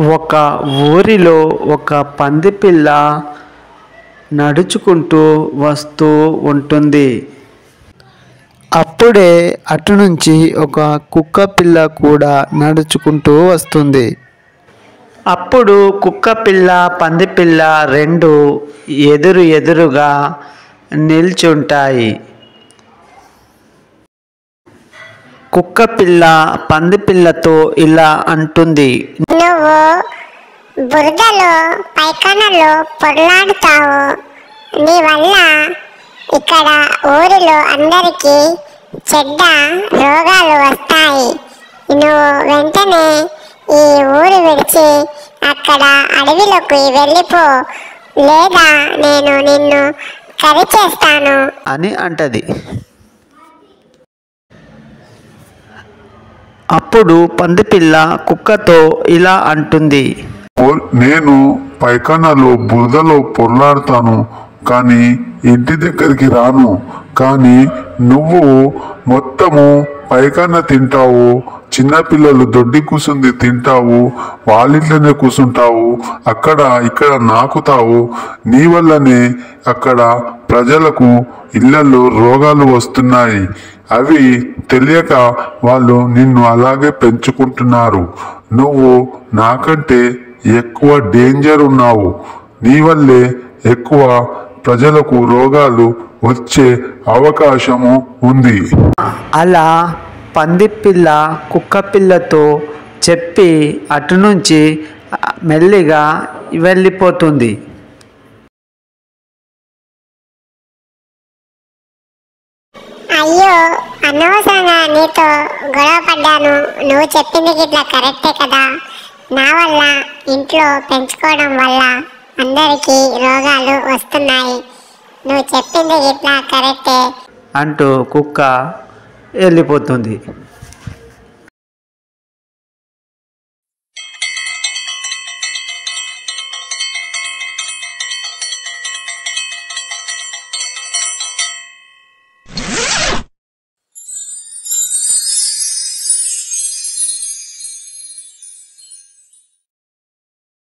ఒక ఊరిలో ఒక పందిపిల్ల నడుచుకుంటూ వస్తూ ఉంటుంది. అప్పుడే అటు నుంచి ఒక కుక్క పిల్ల కూడా నడుచుకుంటూ వస్తుంది. అప్పుడు కుక్క పిల్ల పందిపిల్ల రెండు ఎదురుగా నిల్చుంటాయి. కుక్క పిల్ల పందిపిల్లతో ఇలా అంటుంది, నువ్వు బురదలో పైకణలో పొర్లాడుతావు. నీ వల్ల ఇక్కడ ఊరిలో అందరికీ చెడ్డ రోగాలు వస్తాయి. నువ్వు వెంటనే ఈ ఊరు విడిచి అక్కడ అడవిలోకి వెళ్ళిపో, లేదా నేను నిన్ను కరిచేస్తాను అని అంటది. అప్పుడు పందిపిల్ల కుక్కతో ఇలా అంటుంది, నేను పైకణలో బురదలో పొర్లాడతాను, కానీ ఇంటి దగ్గరికి రాను. కానీ నువ్వు మొత్తము పైకన్న తింటావు, చిన్నపిల్లలు దొడ్డి కూసుంది తింటావు, వాళ్ళింట్లోనే కూసుంటావు, అక్కడ ఇక్కడ నాకుతావు. నీ వల్లనే అక్కడ ప్రజలకు ఇళ్లలో రోగాలు వస్తున్నాయి. అవి తెలియక వాళ్ళు నిన్ను అలాగే పెంచుకుంటున్నారు. నువ్వు నాకంటే ఎక్కువ డేంజర్ ఉన్నావు. నీ వల్లే ఎక్కువ ప్రజలకు రోగాలు వచ్చే అవకాశము ఉంది. అలా పందిపిల్ల కుక్కపిల్లతో చెప్పి అటు నుంచి మెల్లిగా వెళ్ళిపోతుంది. అయ్యో, అనవసరంగా నీతో గొడవ పడ్డాను. నువ్వు చెప్పింది ఇట్లా కరెక్టే కదా. నా వల్ల ఇంట్లో పెంచుకోవడం వల్ల అందరికీ రోగాలు వస్తున్నాయి. నువ్వు చెప్పింది ఇట్లా కరెక్టే అంటూ కుక్క వెళ్ళిపోతుంది.